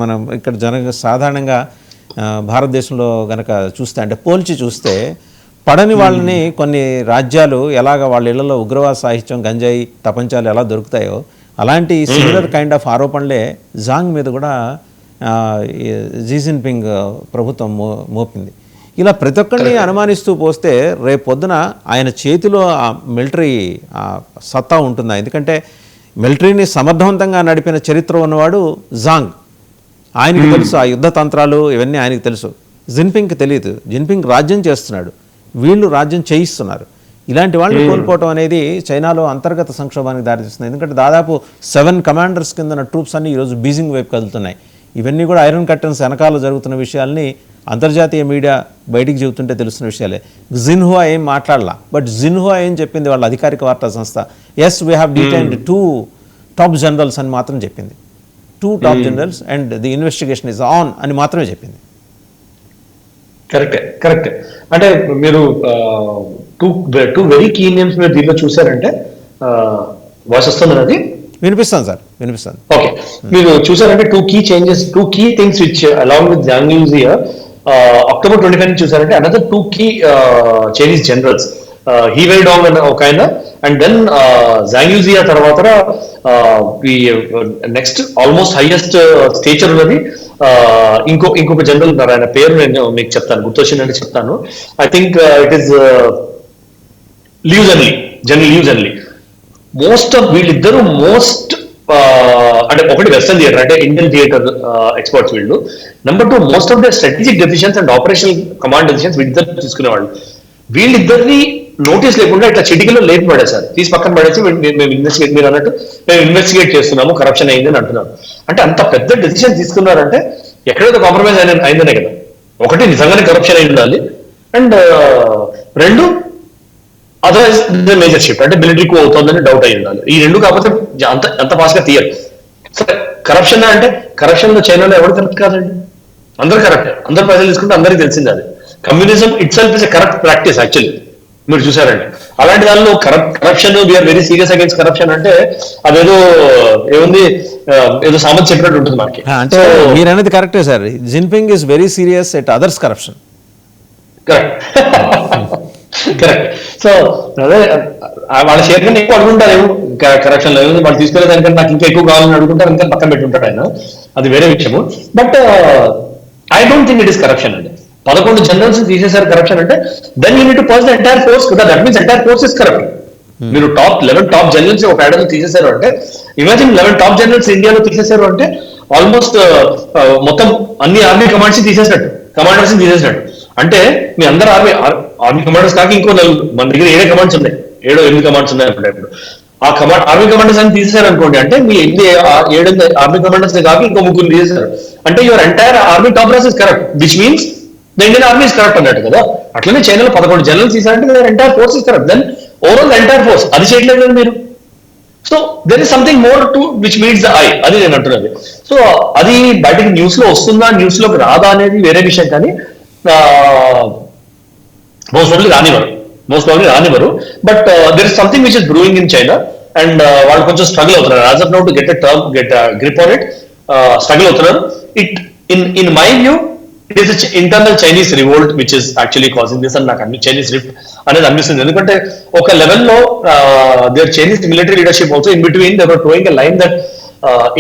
మనం ఇక్కడ సాధారణంగా భారతదేశంలో కనుక చూస్తే, అంటే పోల్చి చూస్తే పడని వాళ్ళని కొన్ని రాజ్యాలు ఎలాగ వాళ్ళ ఇళ్లలో ఉగ్రవాద సాహిత్యం, గంజాయి, తపంచాలు ఎలా దొరుకుతాయో అలాంటి సిమిలర్ కైండ్ ఆఫ్ ఆరోపణలే జాంగ్ మీద కూడా జీ జిన్పింగ్ ప్రభుత్వం మోపింది. ఇలా ప్రతి ఒక్కరిని అనుమానిస్తూ పోస్తే రేపు పొద్దున ఆయన చేతిలో ఆ మిలిటరీ సత్తా ఉంటుందా? ఎందుకంటే మిలిటరీని సమర్థవంతంగా నడిపిన చరిత్ర ఉన్నవాడు జాంగ్. ఆయనకి తెలుసు ఆ యుద్ధ తంత్రాలు, ఇవన్నీ ఆయనకు తెలుసు. జిన్పింగ్కి తెలియదు. జిన్పింగ్ రాజ్యం చేస్తున్నాడు, వీళ్ళు రాజ్యం చేయిస్తున్నారు. ఇలాంటి వాళ్ళని కోల్పోవటం అనేది చైనాలో అంతర్గత సంక్షోభానికి దారితీస్తుంది. ఎందుకంటే దాదాపు 7 కమాండర్స్ కింద ట్రూప్స్ అన్ని ఈరోజు బీజింగ్ వైపు కదులుతున్నాయి. ఇవన్నీ కూడా ఐరన్ కర్టన్స్ వెనకాల జరుగుతున్న విషయాల్ని అంతర్జాతీయ మీడియా బయటికి చెబుతుంటే తెలుస్తున్న విషయాలే. జిన్హువా ఏం మాట్లాడలా, బట్ జిన్హువా ఏం చెప్పింది, వాళ్ళ అధికారిక వార్తా సంస్థ, as we have detained 2 top generals అని మాత్రం చెప్పింది. 2 top generals and the investigation is on అని మాత్రమే చెప్పింది. కరెక్ట్. అంటే మీరు టూ వెరీ కీ నేమ్స్ మీరు దీంట్లో చూసారంటే వాయిస్ వస్తుంది అది వినిపిస్తాను సార్, వినిపిస్తాను. ఓకే, మీరు చూసారంటే two key things which along with Zhang Youxia October 25 చూసారంటే another two key Chinese generals, He Weidong అని ఒక ఆయన, అండ్ దెన్ జాంగ్ యూజియా తర్వాత నెక్స్ట్ ఆల్మోస్ట్ హైయెస్ట్ స్టేచర్ ఉన్నది ఇంకొక జనరల్ ఉన్నారు, ఆయన పేరు నేను మీకు చెప్తాను, గుర్తొచ్చిందంటే చెప్తాను. I think it is Liu Zhenli, general Liu Zhenli. వీళ్ళిద్దరూ అంటే ఒకటి వెస్టర్న్ థియేటర్ అంటే ఇండియన్ థియేటర్ ఎక్స్పర్ట్స్ వీళ్ళు. Number 2 most of the strategic decisions and operational command decisions వీళ్ళిద్దరు తీసుకునేవాళ్ళు. వీళ్ళిద్దరిని నోటీస్ లేకుండా ఇట్లా చిటికలో లేపి పడేసారు, తీసి పక్కన పడేసి మీరు అన్నట్టు మేము ఇన్వెస్టిగేట్ చేస్తున్నాము, కరప్షన్ అయింది అని అంటున్నారు. అంటే అంత పెద్ద డెసిషన్ తీసుకున్నారంటే ఎక్కడైతే కాంప్రమైజ్ అయిందనే కదా. ఒకటి నిజంగానే కరప్షన్ అయి ఉండాలి, అండ్ 2 అదర్వైజ్ మేజర్ షిఫ్ట్ అంటే మిలిటరీకి అవుతుందని డౌట్ అయి ఉండాలి. ఈ 2 కాకపోతే అంత ఫాస్ట్ గా తీయరు. సరే, కరప్షన్ అంటే కరప్షన్ లో చైనాలో ఎవరు కరెక్ట్ కాదండి, అందరు కరెక్ట్, అందరు ప్రజలు తీసుకుంటే అందరికీ తెలిసింది అది. Communism itself is a corrupt practice actually, మీరు చూసారండి. అలాంటి దానిలో corruption, we're very serious against corruption అంటే అదేదో ఏముంది, ఏదో సామెత చెప్పినట్టు ఉంటుంది మనకి. అంటే మీరు అనేది కరెక్టే sir, Jinping is very serious at others corruption. Correct. So అదే వాళ్ళ షేర్ కన్నా ఎక్కువ అడుగుంటారు కరప్షన్ లో, వాళ్ళు తీసుకునే దానికంటే నాకు ఇంకా ఎక్కువ కావాలని అడుగుంటారు, ఇంకా పక్కన పెట్టుంటాడు ఆయన, అది వేరే విషయము. But I don't think it is corruption అండి. 11 జనరల్స్ తీసేసారు కరప్షన్ అంటే, then you need to pass the entire force కదా, that means entire force is corrupt. మీరు 11 టాప్ జనరల్స్ ఒక ఏడాది తీసేశారు అంటే, ఇమాజిన్ 11 టాప్ జనరల్స్ ఇండియాలో తీసేశారు అంటే ఆల్మోస్ట్ మొత్తం అన్ని ఆర్మీ కమాండ్స్ తీసేసినట్టు, కమాండర్స్ తీసేసినట్టు. అంటే మీ అందరు ఆర్మీ కమాండర్స్ కాక ఇంకో 4 మన దగ్గర 7 కమాండ్స్ ఉన్నాయి, 7-8 కమాండ్స్ ఉన్నాయి ఇప్పుడు. ఆ ఆర్మీ కమాండర్స్ అని తీసేశారు అనుకోండి, అంటే మీ 7 ఆర్మీ కమాండర్స్ కాక ఇంకో 3 తీసేశారు అంటే your entire army top brass is correct, which means the Indian army is correct అన్నట్టు కదా. అట్లనే చైనాలో 11 జనరల్స్ తీసారంటే entire force is correct, then overall entire force అది చేయట్లేదు కదా మీరు. So there is something more to which meets the eye, అది నేను అంటున్నది. సో అది బయటకి న్యూస్ లో వస్తుందా, న్యూస్ లోకి రాదా అనేది వేరే విషయం, కానీ మోస్ట్ ప్రాబ్లీ రానివ్వరు. But there is something which is brewing in China, and వాళ్ళు కొంచెం స్ట్రగుల్ అవుతున్నారు. As of now to get grip on it, struggle అవుతున్నారు. In my view it is internal Chinese revolt which is actually causing this అని నాకు Chinese rift అనేది అనిపిస్తుంది. ఎందుకంటే ఒక లెవెల్లో there Chinese military leadership also in between they were toeing a line that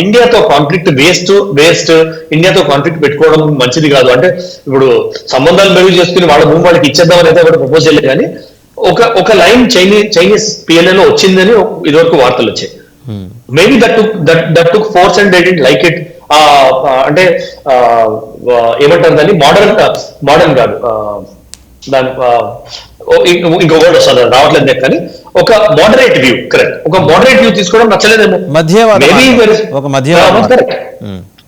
ఇండియాతో conflict waste, ఇండియాతో conflict పెట్టుకోవడం మంచిది కాదు. అంటే ఇప్పుడు సంబంధాలు మెరుగు చేసుకుని వాళ్ళ భూమి వాళ్ళకి ఇచ్చేద్దామని అయితే ఒకటి ప్రపోజ్ చేయలేదు, కానీ ఒక లైన్ చైనీస్ పిఎల్ఏలో వచ్చిందని ఇదివరకు వార్తలు వచ్చాయి. Maybe that took force and they didn't like it. అంటే ఏమంటారు దాన్ని, మోడర్న్ కాదు, దాని ఇంకో వర్డ్ వస్తుంది రావట్లేదు, కానీ ఒక మోడరేట్ వ్యూ, కరెక్ట్, ఒక మోడరేట్ వ్యూ తీసుకోవడం నచ్చలేదేమో,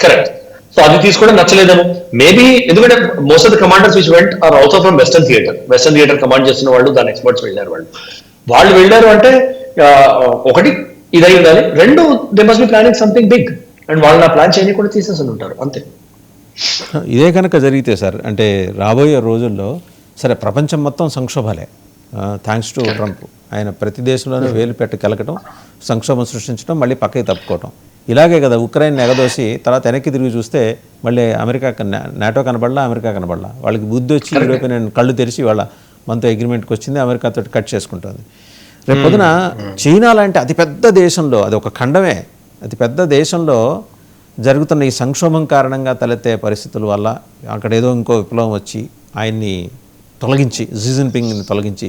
కరెక్ట్. సో అది తీసుకోవడం నచ్చలేదేమో మేబీ, ఎందుకంటే most of the commanders which went are also from western theatre command చేస్తున్న వాళ్ళు, దాని ఎక్స్పర్ట్స్ వాళ్ళు వెళ్ళారు అంటే ఒకటి ఇదై ఉండాలి, 2 they must be planning something big, and వాళ్ళు ఆ ప్లాన్ చేయని కూడా తీసేసి ఉంటారు అంతే. ఇదే కనుక జరిగితే సార్, అంటే రాబోయే రోజుల్లో సరే ప్రపంచం మొత్తం సంక్షోభాలే, థ్యాంక్స్ టు ట్రంప్. ఆయన ప్రతి దేశంలోనే వేలు పెట్టి కెలకటం, సంక్షోభం సృష్టించడం, మళ్ళీ పక్కకి తప్పుకోవటం. ఇలాగే కదా ఉక్రెయిన్ ఎగదోసి తర్వాత వెనక్కి తిరిగి చూస్తే మళ్ళీ అమెరికా నాటో కనబడలా, అమెరికా కనబడలా. వాళ్ళకి బుద్ధి వచ్చి యూరోపియన్ కళ్ళు తెరిచి వాళ్ళ మనతో అగ్రిమెంట్కి వచ్చింది, అమెరికాతో కట్ చేసుకుంటుంది. రేపు పొద్దున చైనా లాంటి అతిపెద్ద దేశంలో, అది ఒక ఖండమే, అతిపెద్ద దేశంలో జరుగుతున్న ఈ సంక్షోభం కారణంగా తలెత్తే పరిస్థితుల వల్ల అక్కడ ఏదో ఇంకో విప్లవం వచ్చి ఆయన్ని తొలగించి, షీ జిన్పింగ్ని తొలగించి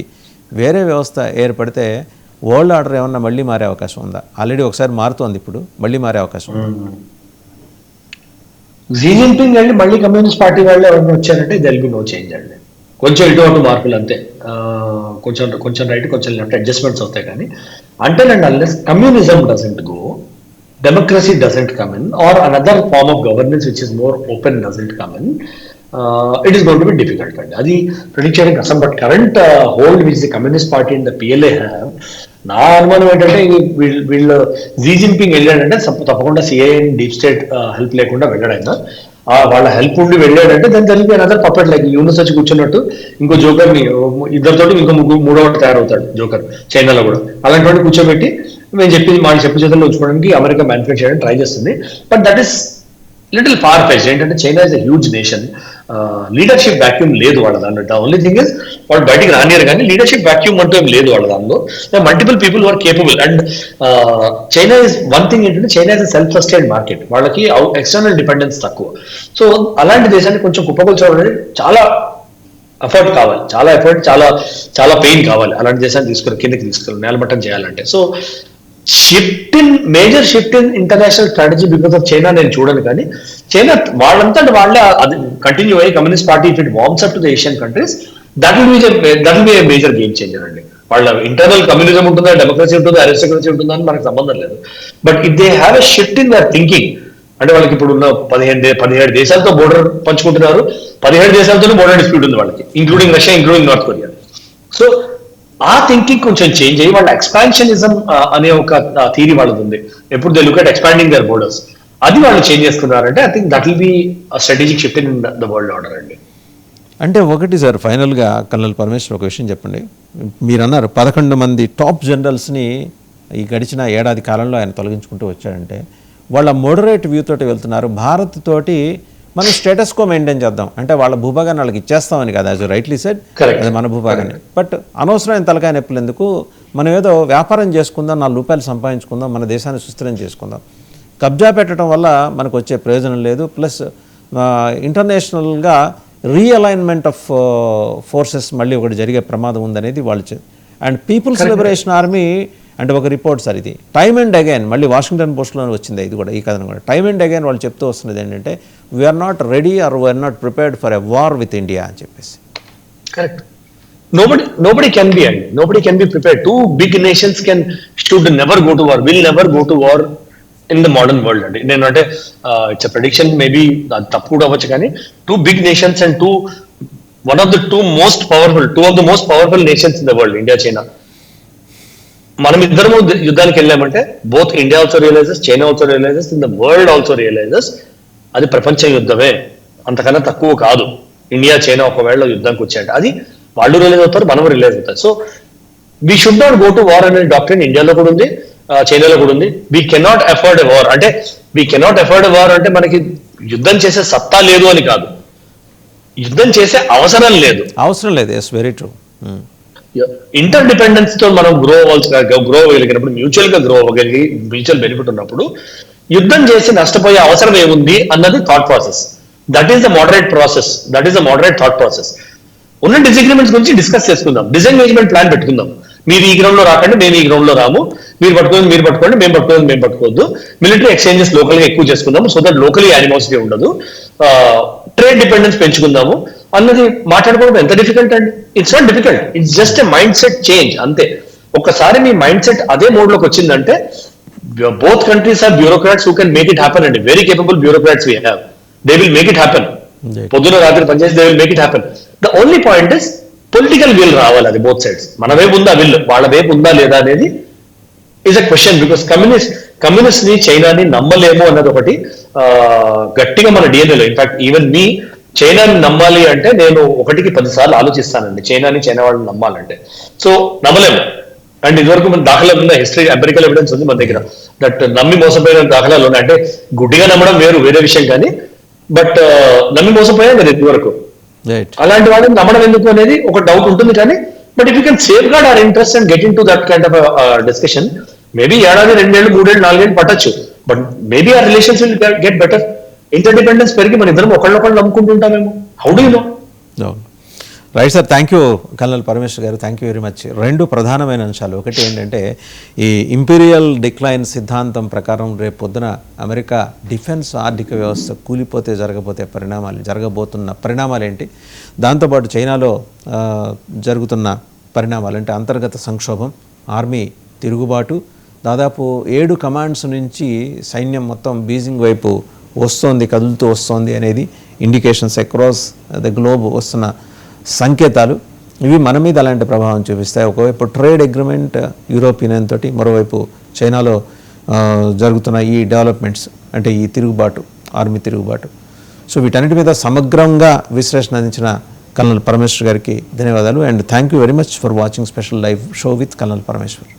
వేరే వ్యవస్థ ఏర్పడితే వరల్డ్ ఆర్డర్ ఏమన్నా మళ్ళీ మారే అవకాశం ఉందా? ఆల్రెడీ ఒకసారి మారుతోంది, ఇప్పుడు మళ్ళీ మారే అవకాశం ఉంది. షీ జిన్పింగ్ అండి మళ్ళీ కమ్యూనిస్ట్ పార్టీ వాళ్ళు ఎవరైనా వచ్చారంటే దెల్ బి నో చేంజ్ అండి. కొంచెం ఇటువంటి మార్పులు అంతే, కొంచెం రైట్ కొంచెం లెఫ్ట్ అడ్జస్ట్మెంట్స్ అవుతాయి, కానీ అంటే unless communism doesn't go, democracy doesn't come in, or another form of governance which is more open doesn't come in, it is going to be difficult. Adi predict cheyalem kasam, but current hold which the Communist Party and the PLA have, నా అనుమానం ఏంటంటే వీళ్ళు Xi Jinping వెళ్ళాడంటే తప్పకుండా CIA deep state help లేకుండా వెళ్ళాడైనా. వాళ్ళ help ఉండి వెళ్ళాడంటే దాని తెలిపి అనదర్ పప్పెట్ లైక్ యూనిస్ వచ్చి కూర్చున్నట్టు ఇంకో జోకర్ ని ఇద్దరితోటి ఇంకో మూడోటి తయారవుతాడు జోకర్ చైనాలో కూడా. అలాంటి వాడిని కూర్చోబెట్టి మేము చెప్పింది మా చెప్పు చేతుల్లో ఉంచుకోవడానికి అమెరికా మ్యానిఫెక్చర్ చేయడానికి ట్రై చేస్తుంది. But that is little far fetch. ఏంటంటే China is a huge nation, leadership vacuum లేదు వాళ్ళ దాంట్లో. ఓన్లీ థింగ్ ఇస్ వాళ్ళు బయటికి రానియరు కానీ లీడర్షిప్ వాక్యూమ్ అంటూ ఏం లేదు వాళ్ళ దాంట్లో. Multiple people are capable. And China is one thing ఏంటంటే China is self sustained market, వాళ్ళకి ఎక్స్టర్నల్ డిపెండెన్స్ తక్కువ. సో అలాంటి దేశాన్ని కొంచెం కుప్పకొల్చడం అనేది చాలా ఎఫర్ట్ కావాలి, చాలా ఎఫర్ట్, చాలా చాలా పెయిన్ కావాలి అలాంటి దేశాన్ని తీసుకుని కిందకి తీసుకుని నేలమట్టం చేయాలంటే. So major shift in international strategy because of China నేను చూడను. కానీ చైనా వాళ్ళంతా వాళ్ళే అది కంటిన్యూ అయ్యి communist party if it worms up to the Asian countries that will B a major game changer అండి. వాళ్ళ ఇంటర్నల్ కమ్యూనిజం ఉంటుందా, డెమోక్రసీ ఉంటుందా, అరిస్టోక్రసీ ఉంటుందా అని మనకు సంబంధం లేదు. But if they have a shift in their thinking, అంటే వాళ్ళకి ఇప్పుడు ఉన్న 17 దేశాలతో బోర్డర్ పంచుకుంటున్నారు, 17 దేశాలతోనే బోర్డర్ డిస్ప్యూట్ ఉంది వాళ్ళకి, including Russia, including North Korea. So ఆ థింకింగ్ కొంచెం చేంజ్ అయ్యి వాళ్ళ ఎక్స్పాన్షనిజం అనే ఒక థీరీ వాళ్ళది ఉంది. ఎప్పుడు they look at expanding their borders, అది వాళ్ళు చేంజ్ చేసుకున్నారంటే I think that will be strategic shift in the world order అండి. అంటే ఒకటి సార్, ఫైనల్గా కల్నల్ పరమేశ్వర్ ఒక విషయం చెప్పండి. మీరు అన్నారు 11 మంది టాప్ జనరల్స్ని ఈ గడిచిన ఏడాది కాలంలో ఆయన తొలగించుకుంటూ వచ్చాడంటే వాళ్ళ మోడరేట్ వ్యూ తోటి వెళ్తున్నారు. భారత్ తోటి మనం స్టేటస్ కో మెయింటైన్ చేద్దాం అంటే వాళ్ళ భూభాగాన్ని వాళ్ళకి ఇచ్చేస్తామని కదా, యాజ్ రైట్లీ సెడ్, అది మన భూభాగాన్ని. బట్ అనవసరమైన తలకాయ నొప్పులు ఎందుకు, మనం ఏదో వ్యాపారం చేసుకుందాం, ₹4 సంపాదించుకుందాం, మన దేశాన్ని సుస్థిరం చేసుకుందాం. కబ్జా పెట్టడం వల్ల మనకు వచ్చే ప్రయోజనం లేదు. ప్లస్ ఇంటర్నేషనల్గా రీఅలైన్మెంట్ ఆఫ్ ఫోర్సెస్ మళ్ళీ ఒకటి జరిగే ప్రమాదం ఉందనేది వాళ్ళు. అండ్ పీపుల్స్ లిబరేషన్ ఆర్మీ అంటే ఒక రిపోర్ట్ సార్, ఇది టైమ్ అండ్ అగైన్ మళ్ళీ వాషింగ్టన్ పోస్ట్లోనే వచ్చింది ఇది కూడా, ఈ కథను కూడా టైమ్ అండ్ అగైన్ వాళ్ళు చెప్తూ వస్తున్నది ఏంటంటే we're not ready or we're not prepared for a war with India అని చెప్పేసి. Correct. Nobody can be, and nobody can be prepared. Two big nations should never go to war, will never go to war in the modern world. And నేను అంటే it's prediction, maybe తప్పు కూడా అవ్వచ్చు, కానీ two big nations and two of the most powerful nations in the world, India, China. మనం ఇద్దరము యుద్ధానికి వెళ్ళామంటే both India also realises, China also realises, in the world also realises అది ప్రపంచ యుద్ధమే, అంతకన్నా తక్కువ కాదు. ఇండియా చైనా ఒకవేళ యుద్ధానికి వచ్చాయంటే అది వాళ్ళు రియలైజ్ అవుతారు, మనం రియలైజ్ అవుతారు. So we should not go to war అనే డాక్ట్రిన్ ఇండియాలో కూడా ఉంది, చైనాలో కూడా ఉంది. We cannot afford a war అంటే మనకి యుద్ధం చేసే సత్తా లేదు అని కాదు, యుద్ధం చేసే అవసరం లేదు. Yes, very true. Interdependence తో మనం గ్రో అవ్వగలిగినప్పుడు, మ్యూచువల్ గా గ్రో అవ్వగలిగి మ్యూచువల్ బెనిఫిట్ ఉన్నప్పుడు యుద్ధం చేసి నష్టపోయే అవసరం ఏముంది అన్నది thought process. That is the moderate thought process. ఉన్న డిసగ్రిమెంట్స్ గురించి డిస్కస్ చేసుకుందాం, డిసెంగేజ్మెంట్ ప్లాన్ పెట్టుకుందాం. మీరు ఈ గ్రౌండ్ లో రాకండి, మేము ఈ గ్రౌండ్ లో రాము, మీరు పట్టుకోండి, మేము పట్టుకోవద్దు. మిలిటరీ ఎక్స్చేంజెస్ లోకల్ గా ఎక్కువ చేసుకుందాము, సో దట్ లోకలీ యానిమోసిటీ ఉండదు. ట్రేడ్ డిపెండెన్స్ పెంచుకుందాము అన్నది మాట్లాడుకోవడం ఎంత డిఫికల్ట్ అండి? It's not difficult, it's just a mindset change అంతే. ఒక్కసారి మీ మైండ్ సెట్ అదే మోడ్ లోకి వచ్చిందంటే, both countries are bureaucrats who can make it happen అండి. Very capable bureaucrats we have, they will make it happen. పొద్దున రాత్రి పనిచేసి they will make it happen. The only point is political will రావాలి, అది both sides. మన వైపు ఉందా will, వాళ్ళ వైపు ఉందా లేదా అనేది is a question. Because communist ని చైనాని నమ్మలేము అన్నది ఒకటి గట్టిగా మన డిఎన్ఏలో. ఇన్ఫాక్ట్ ఈవెన్ మీ చైనాని నమ్మాలి అంటే నేను 1కి 10 సార్లు ఆలోచిస్తానండి, చైనా వాళ్ళని నమ్మాలంటే. సో నమ్మలేము. అండ్ ఇదివరకు మన దాఖలా ఉన్న హిస్టరీ, ఎంపెరికల్ ఎవిడెన్స్ ఉంది మన దగ్గర, దట్ నమ్మి మోసపోయిన దాఖలాలు ఉన్నాయి. అంటే గుడ్డిగా నమ్మడం వేరే విషయం, కానీ బట్ నమ్మి మోసపోయాం కదా ఇదివరకు. అలాంటి వాళ్ళని నమ్మడం ఎందుకు అనేది ఒక డౌట్ ఉంటుంది. కానీ but if you can safeguard our interest and get into that kind of discussion, maybe ఏడాది 2 ఏళ్ళు 3 ఏళ్ళు 4 ఏళ్ళు పట్టచ్చు, బట్ మేబీ ఆ relations will get better. Interdependence పెరిగి మన ఇద్దరం ఒకళ్ళొకళ్ళు నమ్ముకుంటుంటామేమో. How do you know? Right sir, thank you colonel Parameshwar గారు, థ్యాంక్ యూ వెరీ మచ్. 2 ప్రధానమైన అంశాలు. ఒకటి ఏంటంటే ఈ ఇంపీరియల్ డిక్లైన్ సిద్ధాంతం ప్రకారం రేపు పొద్దున అమెరికా డిఫెన్స్ ఆర్థిక వ్యవస్థ కూలిపోతే జరగబోతున్న పరిణామాలు ఏంటి, దాంతోపాటు చైనాలో జరుగుతున్న పరిణామాలు అంటే అంతర్గత సంక్షోభం, ఆర్మీ తిరుగుబాటు, దాదాపు 7 కమాండ్స్ నుంచి సైన్యం మొత్తం బీజింగ్ వైపు కదులుతూ వస్తోంది అనేది ఇండికేషన్స్ అక్రాస్ ద గ్లోబ్ వస్తున్న సంకేతాలు. ఇవి మన మీద అలాంటి ప్రభావం చూపిస్తాయి. ఒకవైపు ట్రేడ్ అగ్రిమెంట్ యూరోపియన్ తోటి, మరోవైపు చైనాలో జరుగుతున్న ఈ డెవలప్మెంట్స్ అంటే ఈ తిరుగుబాటు, ఆర్మీ తిరుగుబాటు. సో వీటన్నిటి మీద సమగ్రంగా విశ్లేషణ అందించిన కల్నల్ పరమేశ్వర్ గారికి ధన్యవాదాలు. And thank you very much for watching special live show with colonel Parameshwar.